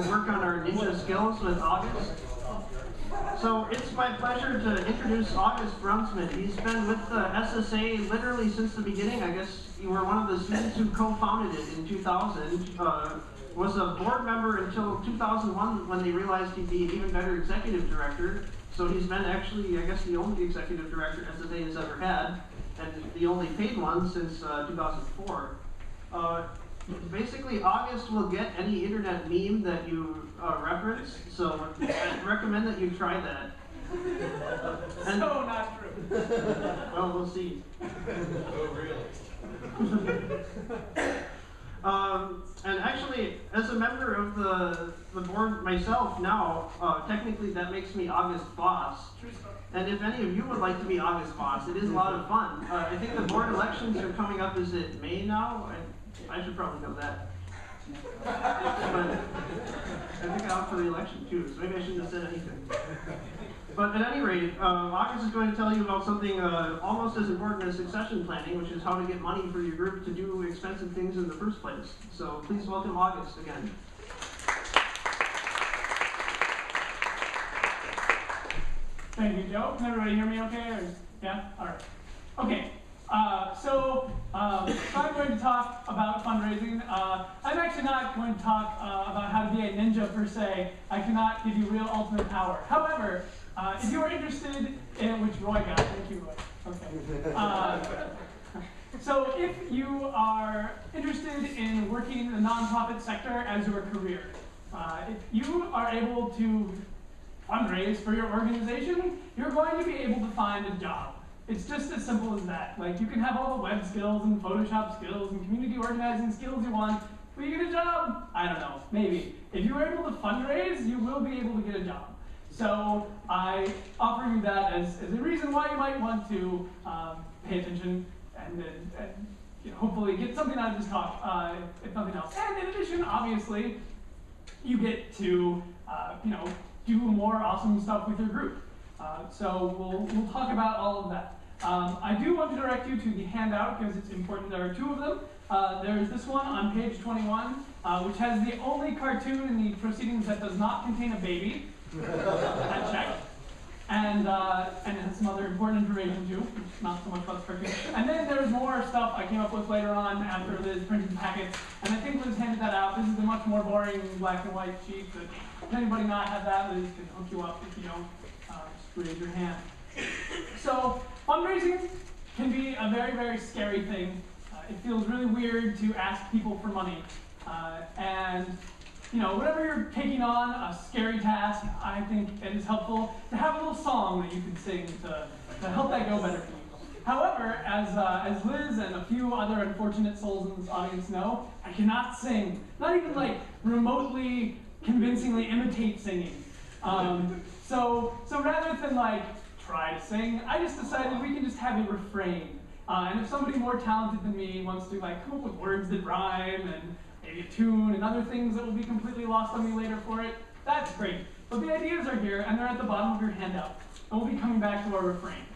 work on our ninja skills with August. So it's my pleasure to introduce August Brunsman. He's been with the SSA literally since the beginning. I guess you were one of the students who co-founded it in 2000. Was a board member until 2001 when they realized he'd be an even better executive director. So he's been actually, I guess, the only executive director SSA has ever had, and the only paid one since 2004. Basically, August will get any internet meme that you reference, so I recommend that you try that. And no, not true. Well, we'll see. Oh, really? And actually, as a member of the board myself now, technically that makes me August boss. And if any of you would like to be August boss, it is a lot of fun. I think the board elections are coming up, is it May now? I should probably know that. But I think I'm up for the election too, so maybe I shouldn't have said anything. But at any rate, August is going to tell you about something almost as important as succession planning, which is how to get money for your group to do expensive things in the first place. So please welcome August again. Thank you, Joe. Can everybody hear me okay? Or, yeah? All right. Okay. So I'm going to talk about fundraising. I'm actually not going to talk about how to be a ninja per se. I cannot give you real ultimate power. However, if you are interested in, which Roy got, thank you, Roy. Okay. So if you are interested in working in the nonprofit sector as your career, if you are able to fundraise for your organization, you're going to be able to find a job. It's just as simple as that. Like, you can have all the web skills and Photoshop skills and community organizing skills you want. Will you get a job? I don't know, maybe. If you are able to fundraise, you will be able to get a job. So I offer you that as a reason why you might want to pay attention and hopefully get something out of this talk, if nothing else. And in addition, obviously, you get to do more awesome stuff with your group. So we'll talk about all of that. I do want to direct you to the handout because it's important. There are two of them. There's this one on page 21, which has the only cartoon in the proceedings that does not contain a baby. I checked. And it has some other important information too, not so much about the cartoon. And then there's more stuff I came up with later on after Liz printed the packets. And I think Liz handed that out. This is a much more boring black and white sheet. But if anybody not have that, Liz can hook you up. If you don't, just raise your hand. So fundraising can be a very, very scary thing. It feels really weird to ask people for money. Whenever you're taking on a scary task, I think it is helpful to have a little song that you can sing to help that go better for you. However, as Liz and a few other unfortunate souls in this audience know, I cannot sing. Not even like remotely convincingly imitate singing. So rather than like try to sing, I just decided we can just have a refrain. And if somebody more talented than me wants to like come up with words that rhyme and maybe a tune and other things that will be completely lost on me later for it, that's great. But the ideas are here and they're at the bottom of your handout. And we'll be coming back to our refrain.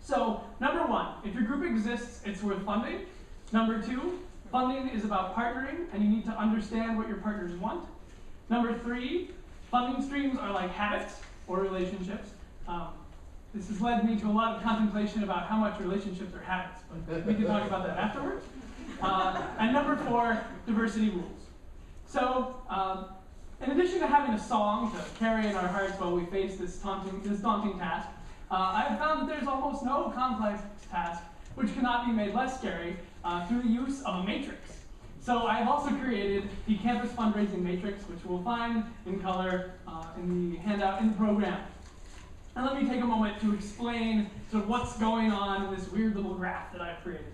So, number one, if your group exists, it's worth funding. Number two, funding is about partnering and you need to understand what your partners want. Number three, funding streams are like habits or relationships. This has led me to a lot of contemplation about how much relationships are habits, but we can talk about that afterwards. And number four, diversity rules. So, in addition to having a song to carry in our hearts while we face this daunting task, I have found that there's almost no complex task which cannot be made less scary through the use of a matrix. So I've also created the Campus Fundraising Matrix, which we'll find in color in the handout in the program. And let me take a moment to explain sort of what's going on in this weird little graph that I've created.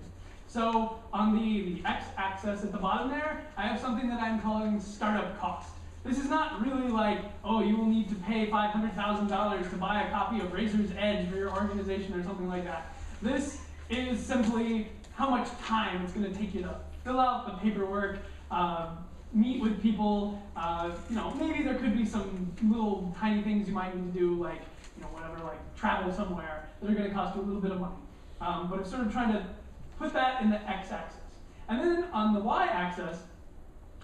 So on the x-axis at the bottom there, I have something that I'm calling startup cost. This is not really like, oh, you will need to pay $500,000 to buy a copy of Razor's Edge for your organization or something like that. This is simply how much time it's going to take you to fill out the paperwork, meet with people. Maybe there could be some little tiny things you might need to do, like like travel somewhere that are going to cost you a little bit of money. But I'm sort of trying to put that in the x-axis. And then on the y-axis,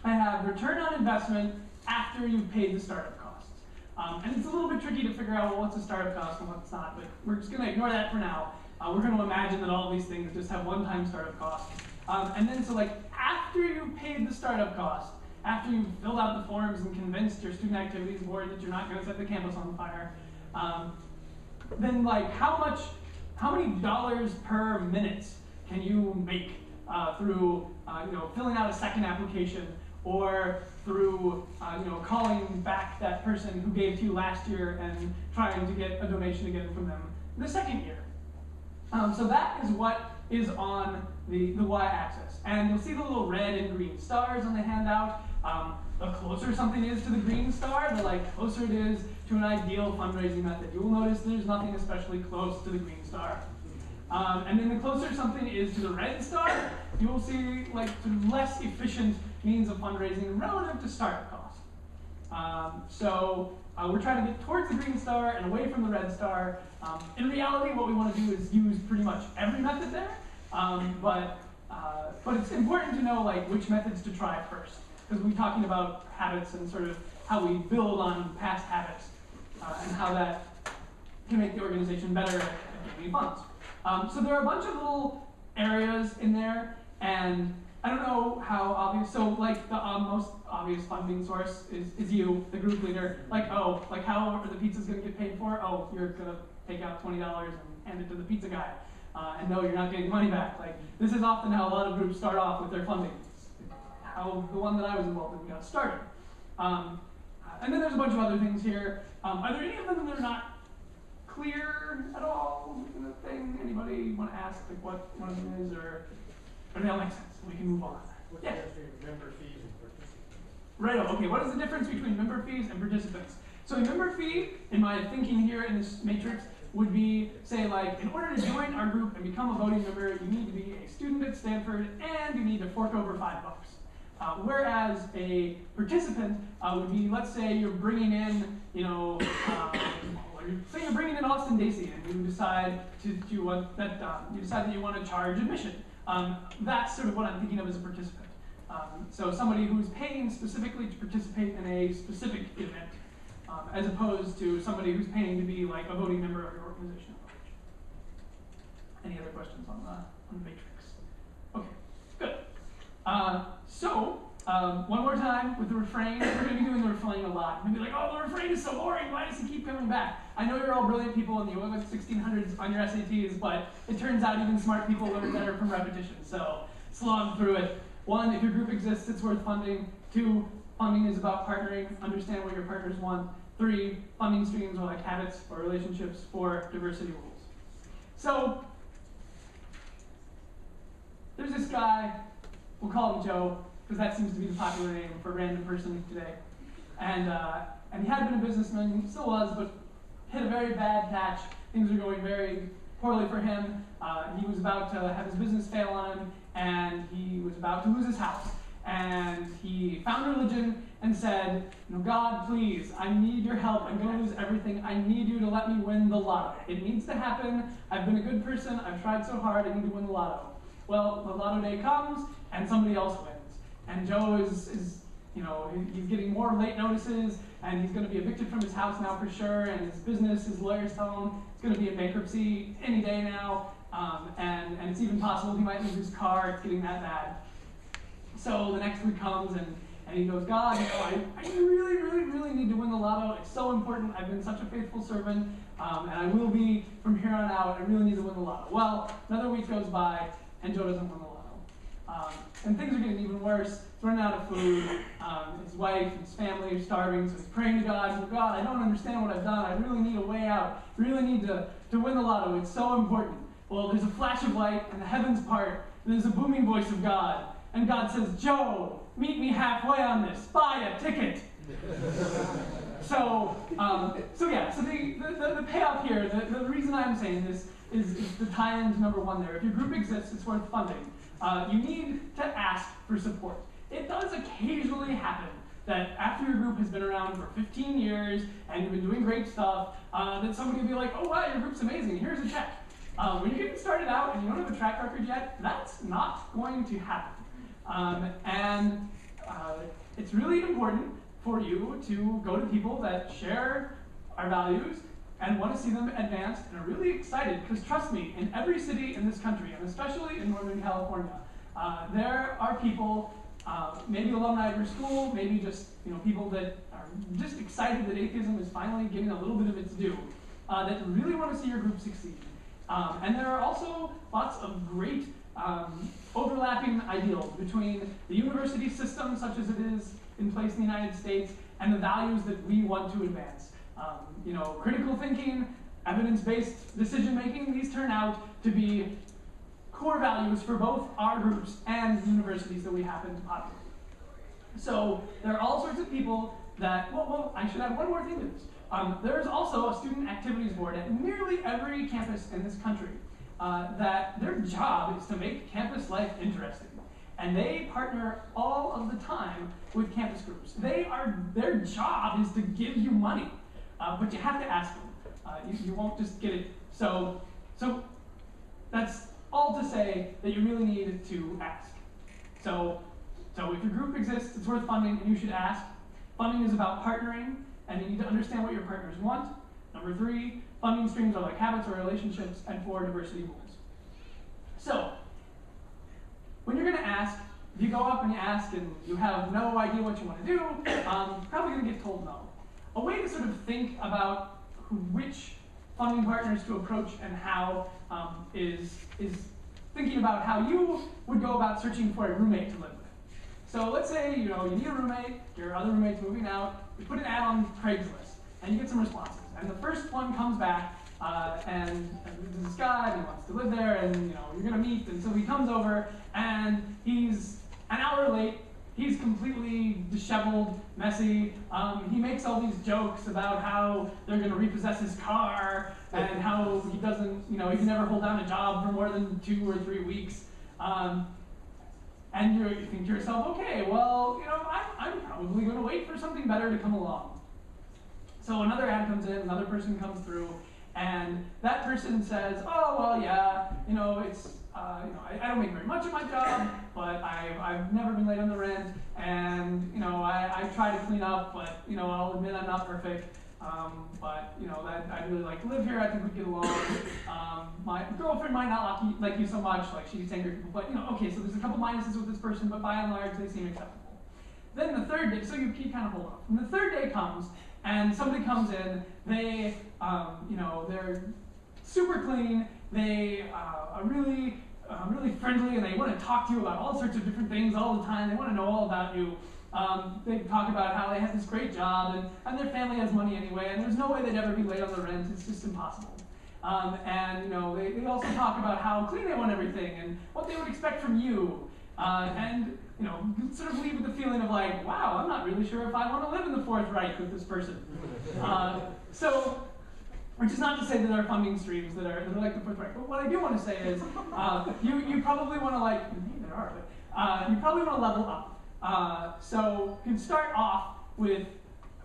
I have return on investment after you've paid the startup costs. And it's a little bit tricky to figure out, well, what's a startup cost and what's not, but we're just going to ignore that for now. We're going to imagine that all of these things just have one-time startup costs. And then so like after you've paid the startup cost, after you've filled out the forms and convinced your student activities board that you're not going to set the campus on fire, then like how many dollars per minute can you make through filling out a second application, or through calling back that person who gave to you last year and trying to get a donation again from them the second year. So that is what is on the y-axis. And you'll see the little red and green stars on the handout. The closer something is to the green star, the closer it is to an ideal fundraising method. You will notice there's nothing especially close to the green star. And then the closer something is to the red star, you will see sort of less efficient means of fundraising relative to startup costs. So we're trying to get towards the green star and away from the red star. In reality, what we want to do is use pretty much every method there, but it's important to know which methods to try first, because we're talking about habits and sort of how we build on past habits and how that can make the organization better at giving funds. So there are a bunch of little areas in there, and I don't know how obvious. So the most obvious funding source is you, the group leader. How are the pizzas going to get paid for? Oh, you're going to take out $20 and hand it to the pizza guy. And no, you're not getting money back. This is often how a lot of groups start off with their funding. It's how the one that I was involved in got started. And then there's a bunch of other things here. Are there any of them that are not clear at all in the thing? Anybody want to ask what one of them is, or they all make sense? We can move on. What's the difference between member fees and participants? Right. Okay. What is the difference between member fees and participants? So a member fee, in my thinking here in this matrix, would be, say, in order to join our group and become a voting member, you need to be a student at Stanford and you need to fork over $5. Whereas a participant would be, let's say you're bringing in, say you're bringing in Austin Dacey and you decide you decide that you want to charge admission. That's sort of what I'm thinking of as a participant. So somebody who's paying specifically to participate in a specific event, as opposed to somebody who's paying to be a voting member of your organization. Any other questions on the matrix? Okay, good. One more time with the refrain. We're going to be doing the refrain a lot. You're going to be oh, the refrain is so boring. Why does he keep coming back? I know you're all brilliant people and you went with 1600s on your SATs, but it turns out even smart people learn better from repetition. So slog through it. 1, if your group exists, it's worth funding. 2, funding is about partnering. Understand what your partners want. 3, funding streams are like habits or relationships. 4, diversity rules. So there's this guy, we'll call him Joe, because that seems to be the popular name for a random person today. And he had been a businessman, he still was, but hit a very bad patch. Things were going very poorly for him. He was about to have his business fail on him, and he was about to lose his house. And he found religion and said, God, please, I need your help. I'm going to lose everything. I need you to let me win the lotto. It needs to happen. I've been a good person. I've tried so hard. I need to win the lotto. Well, the lotto day comes, and somebody else wins. And Joe is he's getting more late notices, and he's going to be evicted from his house now for sure, and his business, his lawyers tell him it's going to be in bankruptcy any day now, and it's even possible he might lose his car. It's getting that bad. So the next week comes, and he goes, God, I really, really, really need to win the lotto. It's so important. I've been such a faithful servant, and I will be from here on out. I really need to win the lotto. Well, another week goes by, and Joe doesn't win the lotto. And things are getting even worse. He's running out of food. His wife and his family are starving, so he's praying to God. He's like, God, I don't understand what I've done. I really need a way out. I really need to win the lotto. It's so important. Well, there's a flash of light, and the heavens part, and there's a booming voice of God. And God says, Joe, meet me halfway on this. Buy a ticket. So the payoff here, the reason I'm saying this is the tie-in to number 1 there. If your group exists, it's worth funding. You need to ask for support. It does occasionally happen that after your group has been around for 15 years and you've been doing great stuff, that somebody will be like, oh wow, your group's amazing, here's a check. When you're getting started out and you don't have a track record yet, that's not going to happen. It's really important for you to go to people that share our values and want to see them advanced and are really excited, because trust me, in every city in this country, and especially in Northern California, there are people, maybe alumni of your school, maybe just people that are just excited that atheism is finally getting a little bit of its due, that really want to see your group succeed. And there are also lots of great overlapping ideals between the university system, such as it is in place in the United States, and the values that we want to advance. Critical thinking, evidence-based decision-making, these turn out to be core values for both our groups and the universities that we happen to populate. So there are all sorts of people that, well, I should add one more thing to this. There's also a student activities board at nearly every campus in this country that their job is to make campus life interesting. And they partner all of the time with campus groups. Their job is to give you money, but you have to ask them. You won't just get it. So that's all to say that you really need to ask. So if your group exists, it's worth funding, and you should ask. Funding is about partnering, and you need to understand what your partners want. Number 3, funding streams are like habits or relationships, and 4, diversity rules. So, when you're going to ask, if you go up and you ask and you have no idea what you want to do, you're probably going to get told no. A way to sort of think about which funding partners to approach and how is thinking about how you would go about searching for a roommate to live with. So let's say you need a roommate, your other roommate's moving out, you put an ad on Craigslist, and you get some responses. And the first one comes back, and there's this guy, and he wants to live there, and you're gonna meet, and so he comes over, and he's an hour late, he's completely disheveled, messy, he makes all these jokes about how they're gonna repossess his car, and how he doesn't, he can never hold down a job for more than 2 or 3 weeks. And you think to yourself, okay, well, I'm probably going to wait for something better to come along. So another ad comes in, another person comes through, and that person says, oh, well, yeah, it's, I don't make very much of my job, but I've never been late on the rent, and, I try to clean up, but, I'll admit I'm not perfect. But that I'd really like to live here. I think we'd get along. My girlfriend might not like you so much, like she's angry people. But okay, so there's a couple minuses with this person, but by and large they seem acceptable. Then the third day, so you kind of hold off. And the third day comes, and somebody comes in. They, they're super clean. They are really friendly, and they want to talk to you about all sorts of different things all the time. They want to know all about you. They talk about how they have this great job, and their family has money anyway, and there's no way they'd ever be late on the rent. It's just impossible. They also talk about how clean they want everything and what they would expect from you. Sort of leave with the feeling of like, wow, I'm not really sure if I want to live in the Fourth Reich with this person. Which is not to say that there are funding streams that are like the Fourth Reich. But what I do want to say is, you probably want to maybe there are, but you probably want to level up. So you can start off with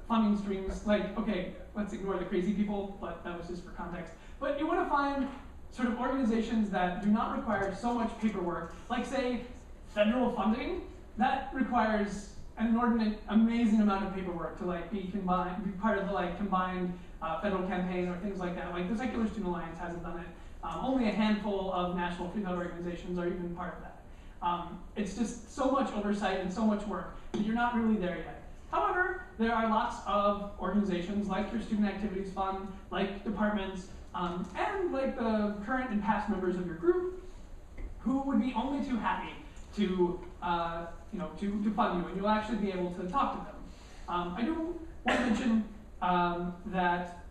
funding streams like, okay, let's ignore the crazy people, but that was just for context. But you want to find sort of organizations that do not require so much paperwork, like say federal funding. That requires an inordinate, amazing amount of paperwork to be part of the combined federal campaign or things like that. Like the Secular Student Alliance hasn't done it. Only a handful of national free thought organizations are even part of that. It's just so much oversight and so much work that you're not really there yet. However, there are lots of organizations like your Student Activities Fund, like departments, and like the current and past members of your group who would be only too happy to fund you, and you'll actually be able to talk to them. I do want to mention that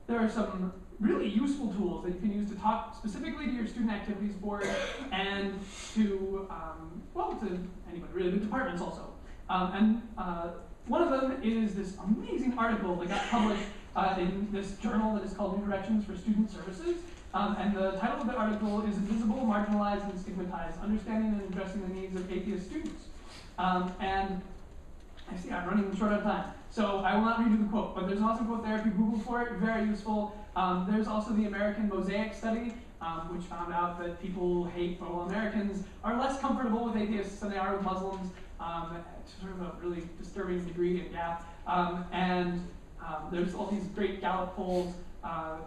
there are some really useful tools that you can use to talk specifically to your Student Activities Board and to anybody, really, the departments also. One of them is this amazing article that got published in this journal that is called Interactions for Student Services. And the title of the article is Invisible, Marginalized, and Stigmatized, Understanding and Addressing the Needs of Atheist Students. And I see I'm running short on time, so I will not read you the quote, but there's an awesome quote there if you Google for it, very useful. There's also the American Mosaic Study, which found out that Americans are less comfortable with atheists than they are with Muslims, to sort of a really disturbing degree and gap. There's all these great Gallup polls,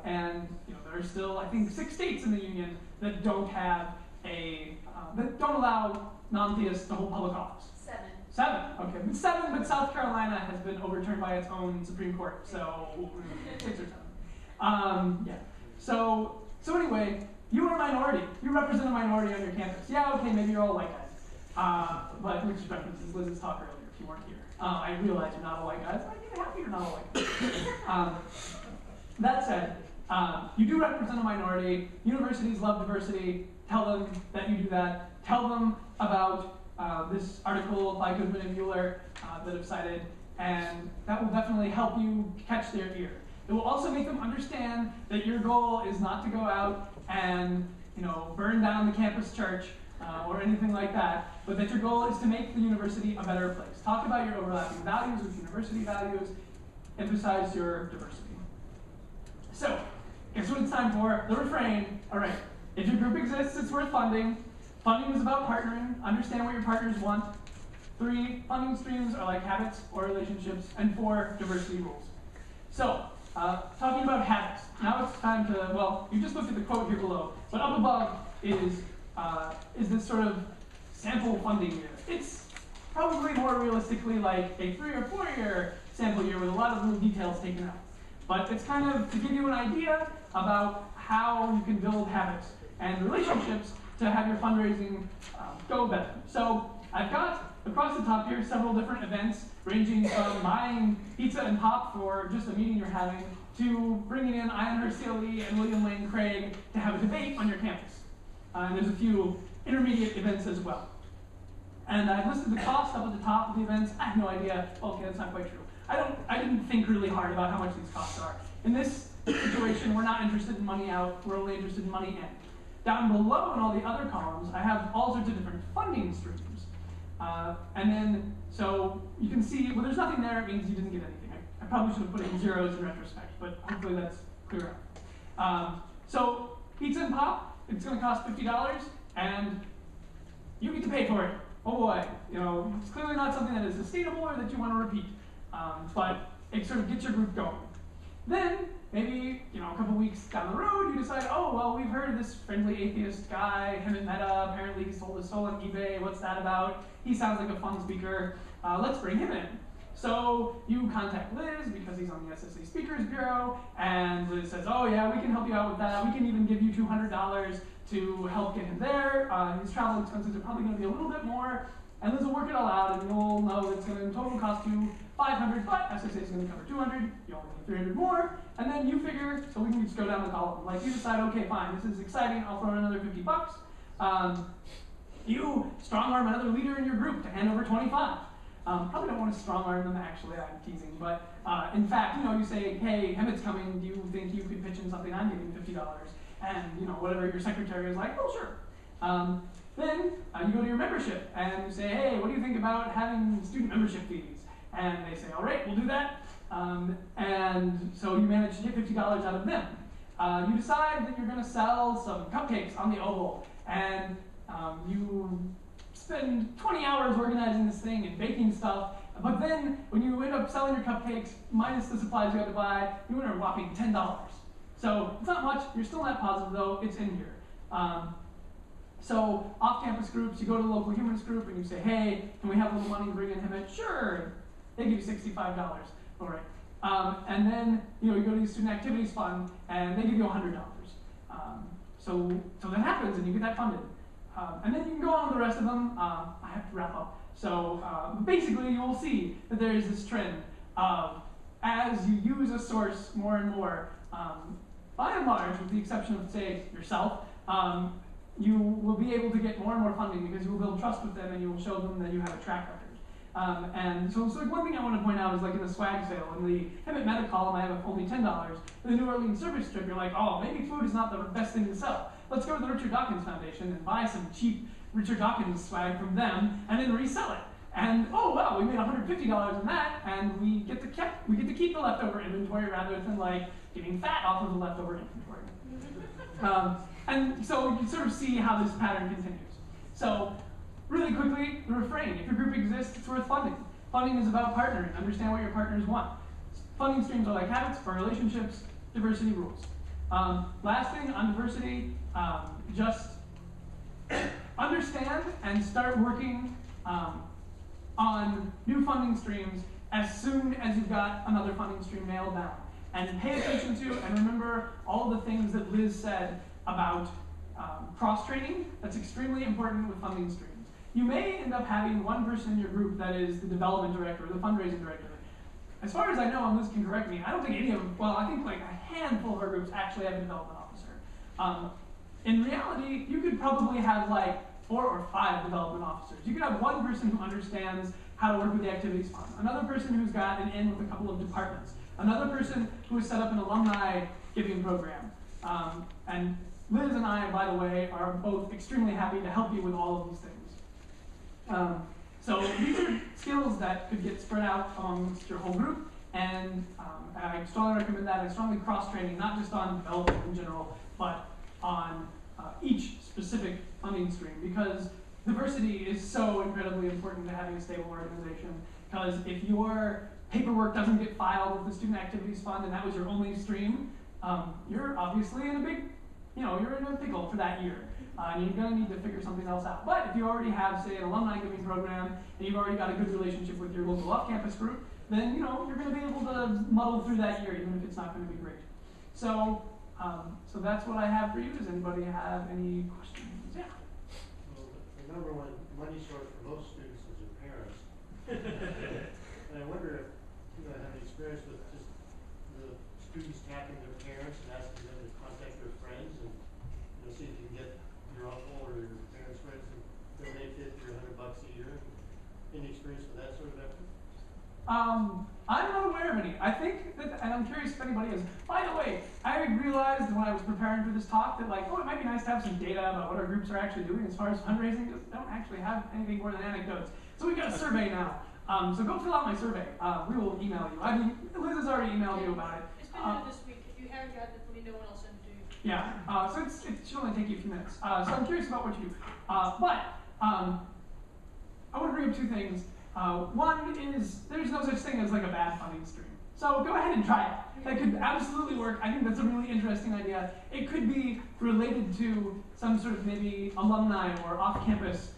and there are still, I think, 6 states in the union that don't have that don't allow non-theists to hold public office. 7, okay. But 7, but South Carolina has been overturned by its own Supreme Court, so 6 or 7. Yeah. So anyway, you are a minority. You represent a minority on your campus. Yeah, okay, maybe you're all white guys. But which references Liz's talk earlier, if you weren't here. I realize you're not all white guys. I'm even happy you're not all white guys. That said, you do represent a minority. Universities love diversity. Tell them that you do that. Tell them about this article by Goodman and Mueller that I've cited, and that will definitely help you catch their ear. It will also make them understand that your goal is not to go out and burn down the campus church or anything like that, but that your goal is to make the university a better place. Talk about your overlapping values with university values. Emphasize your diversity. So, guess what it's time for? The refrain. All right. If your group exists, it's worth funding. Funding is about partnering. Understand what your partners want. 3, funding streams are like habits or relationships. And 4, diversity rules. So, talking about habits. Now it's time to, well, you just looked at the quote here below, but up above is this sort of sample funding year. It's probably more realistically like a 3 or 4 year sample year with a lot of little details taken out. But it's kind of to give you an idea about how you can build habits and relationships to have your fundraising go better. So I've got across the top here several different events ranging from buying pizza and pop for just a meeting you're having to bringing in Ian Hersey and William Lane Craig to have a debate on your campus. And there's a few intermediate events as well. And I've listed the cost up at the top of the events. I have no idea. Okay, that's not quite true. I didn't think really hard about how much these costs are. In this situation, we're not interested in money out. We're only interested in money in. Down below in all the other columns, I have all sorts of different funding streams. And then, so you can see, well, there's nothing there. It means you didn't get anything. I probably should have put in zeros in retrospect, but hopefully that's clear up. So pizza and pop, it's going to cost $50, and you get to pay for it. Oh boy, it's clearly not something that is sustainable or that you want to repeat. But it sort of gets your group going. Then, maybe, a couple weeks down the road, you decide, oh, well, we've heard of this friendly atheist guy, him at Meta, apparently he sold his soul on eBay, what's that about? He sounds like a fun speaker, let's bring him in. So you contact Liz, because he's on the SSA Speakers Bureau, and Liz says, oh yeah, we can help you out with that, we can even give you $200 to help get him there. His travel expenses are probably going to be a little bit more, and Liz will work it all out, and you'll know it's going to in total cost you $500, but SSA is going to cover $200, you only need $300 more, and then you figure, so we can just go down the column. Like you decide, okay, fine, this is exciting, I'll throw in another $50. You strong arm another leader in your group to hand over 25. Probably don't want to strong arm them, actually, I'm teasing, but in fact, you say, hey, Emmett's coming, do you think you could pitch in something? I'm giving $50, and whatever your secretary is like, oh, sure. Then you go to your membership and you say, hey, what do you think about having student membership fees? And they say, all right, we'll do that. And so you manage to get $50 out of them. You decide that you're going to sell some cupcakes on the Oval, and you spend 20 hours organizing this thing and baking stuff, but then when you end up selling your cupcakes, minus the supplies you had to buy, you earn a whopping $10. So it's not much, you're still net positive though, it's in here. So off-campus groups, you go to the local humans group and you say, hey, can we have a little money to bring in him in? Sure, they give you $65, all right. And then you go to the student activities fund and they give you $100. So that happens and you get that funded. And then you can go on with the rest of them. I have to wrap up. So basically you will see that there is this trend of as you use a source more and more, by and large, with the exception of, say, yourself, you will be able to get more and more funding because you will build trust with them and you will show them that you have a track record. And so like one thing I want to point out is like in the swag sale, in the Hemet Meta column I have only $10. In the New Orleans service trip, you're like, oh, maybe food is not the best thing to sell. Let's go to the Richard Dawkins Foundation and buy some cheap Richard Dawkins swag from them and then resell it. And oh wow, we made $150 in that, and we get to keep the leftover inventory rather than like getting fat off of the leftover inventory. And so you can sort of see how this pattern continues. So really quickly, the refrain: if your group exists, it's worth funding. Funding is about partnering. Understand what your partners want. Funding streams are like habits for relationships. Diversity rules. Last thing on diversity, just understand and start working on new funding streams as soon as you've got another funding stream nailed down. And pay attention to and remember all the things that Liz said about cross-training. That's extremely important with funding streams. You may end up having one person in your group that is the development director or the fundraising director. As far as I know, and Liz can correct me, I don't think any of them, well, I think like a handful of our groups actually have a development officer. In reality, you could probably have like 4 or 5 development officers. You could have one person who understands how to work with the activities fund, another person who's got an in with a couple of departments, another person who has set up an alumni giving program. And Liz and I, by the way, are both extremely happy to help you with all of these things. So these are skills that could get spread out amongst your whole group, and I strongly recommend that. I strongly cross-training, not just on development in general, but on each specific funding stream, because diversity is so incredibly important to having a stable organization. Because if your paperwork doesn't get filed with the Student Activities Fund and that was your only stream, you're obviously in a big, you're in a pickle for that year. And you're going to need to figure something else out. But if you already have, say, an alumni giving program, and you've already got a good relationship with your local off-campus group, then you're going to be able to muddle through that year, even if it's not going to be great. So, so that's what I have for you. Does anybody have any questions? Yeah. Well, the number one money source for most students is their parents. And I wonder if you have any experience with just the students tapping their parents and asking them to contact their friends and see if you can get your uncle or your parents' friends to donate $50 or $100 a year. Any experience with that sort of effort? I'm not aware of any. I think that, and I'm curious if anybody is. By the way, I realized when I was preparing for this talk that it might be nice to have some data about what our groups are actually doing as far as fundraising. We don't actually have anything more than anecdotes. So we've got a survey now. So go fill out my survey. We will email you. I mean, Liz has already emailed you about it. It's been out this week. If you haven't gotten it, let me know and I'll send it to you. Yeah, so it should only take you a few minutes. So I'm curious about what you do. But I want to bring up 2 things. One is there's no such thing as like a bad funding stream. So go ahead and try it. That could absolutely work. I think that's a really interesting idea. It could be related to some sort of maybe alumni or off-campus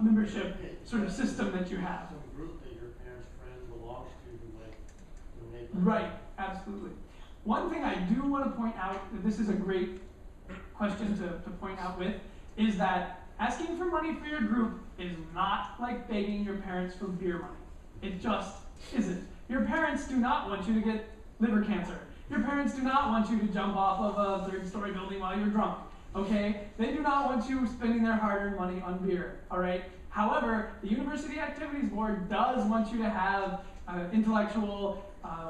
membership sort of system that you have. Some group that your parents' friend belongs to who might donate. Right, absolutely. One thing I do want to point out, that this is a great question to point out with, is that asking for money for your group is not like begging your parents for beer money. It just isn't. Your parents do not want you to get liver cancer. Your parents do not want you to jump off of a 3rd-story building while you're drunk, okay? They do not want you spending their hard-earned money on beer, all right? However, the University Activities Board does want you to have intellectual,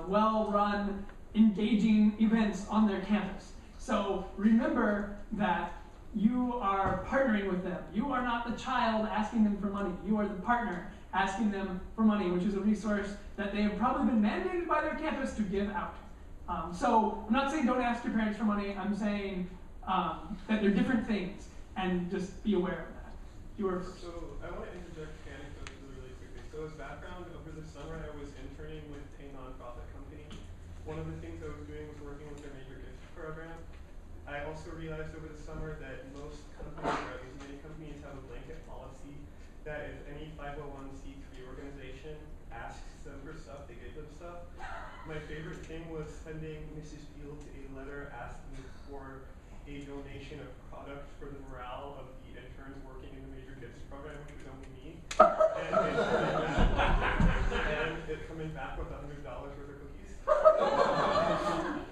well-run, engaging events on their campus. So remember that you are partnering with them. You are not the child asking them for money. You are the partner asking them for money, which is a resource that they have probably been mandated by their campus to give out. So I'm not saying don't ask your parents for money. I'm saying that they're different things, and just be aware of that. You were first. So I want to interject anecdotes really quickly. So as background, over the summer I was interning with a nonprofit company. One of the things I was doing was working with their major gift program. I also realized over the summer that most companies, or at least many companies, have a blanket policy that if any 501c3 organization asks them for stuff, they give them stuff. My favorite thing was sending Mrs. Fields a letter asking for a donation of products for the morale of the interns working in the major gifts program, which was only me. And it coming back with $100 worth of cookies.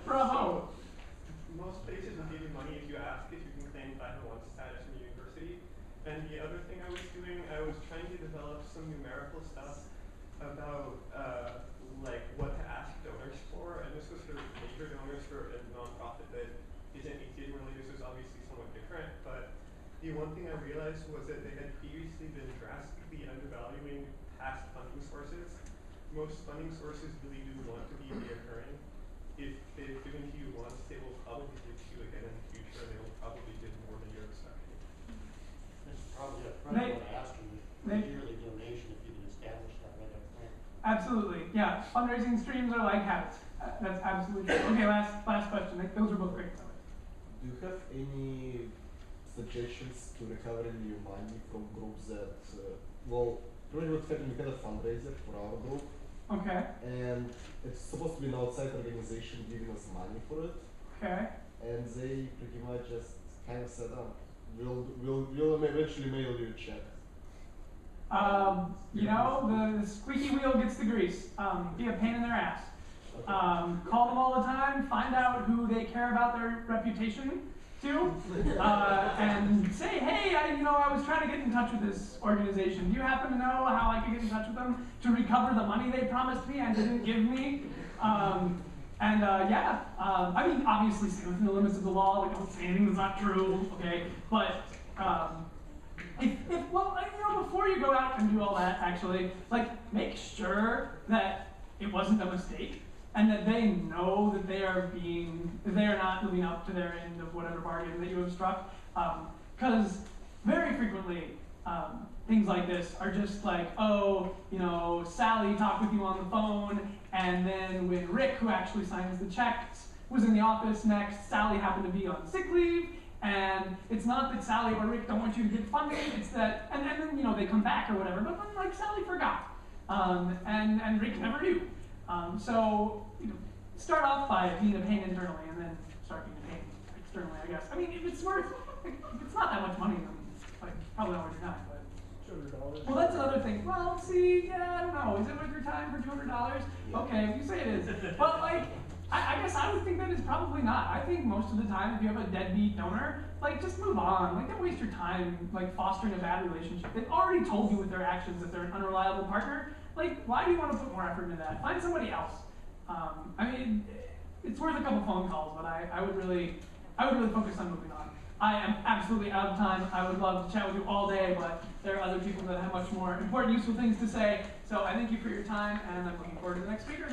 Bravo. Most places will give you money if you ask if you can claim 501 status from the university. And the other thing I was doing, I was trying to develop some numerical stuff about like what to ask donors for, and this was for major donors for a nonprofit that isn't ATM related. This was obviously somewhat different, but the one thing I realized was that they had previously been drastically undervaluing past funding sources. Most funding sources really do want to be reoccurring. If they've given to you once, they will probably give to you again in the future, and they will probably give more than you're expecting. That's probably a friend would ask you if absolutely. Yeah, fundraising streams are like habits. That's absolutely true. Okay, last question. Like, those are both great. Do you have any suggestions to recovering your money from groups that, well, currently what's happening, we had a fundraiser for our group, Okay. and it's supposed to be an outside organization giving us money for it, Okay. and they pretty much just kind of said, we'll eventually mail you a check. You know, the squeaky wheel gets the grease. Be a pain in their ass. Call them all the time, find out who they care about their reputation to, and say, hey, I was trying to get in touch with this organization. Do you happen to know how I could get in touch with them to recover the money they promised me and didn't give me? I mean, obviously stay within the limits of the law, like don't say anything that's not true, okay? But, before you go out and do all that, actually, like, make sure that it wasn't a mistake and that they know that they are not living up to their end of whatever bargain that you have struck. Because very frequently, things like this are just like, Sally talked with you on the phone, and then when Rick, who actually signs the checks, was in the office next, Sally happened to be on sick leave, and it's not that Sally or Rick don't want you to get funding, it's that, and then, they come back or whatever, but then, like, Sally forgot, and Rick never knew. So, start off by being a pain internally, and then start being a pain externally, I guess. I mean, if it's not that much money, then, like, probably not worth your time, but. $200. Well, that's another thing. Well, see, yeah, I don't know. Is it worth your time for $200? Okay, if you say it is. But, like, I guess I would think that it's probably not. I think most of the time, if you have a deadbeat donor, like, just move on. Like, don't waste your time, like, fostering a bad relationship. They've already told you with their actions that they're an unreliable partner. Like, why do you want to put more effort into that? Find somebody else. I mean, it's worth a couple phone calls, but I would really focus on moving on. I am absolutely out of time. I would love to chat with you all day, but there are other people that have much more important, useful things to say. So I thank you for your time, and I'm looking forward to the next speaker.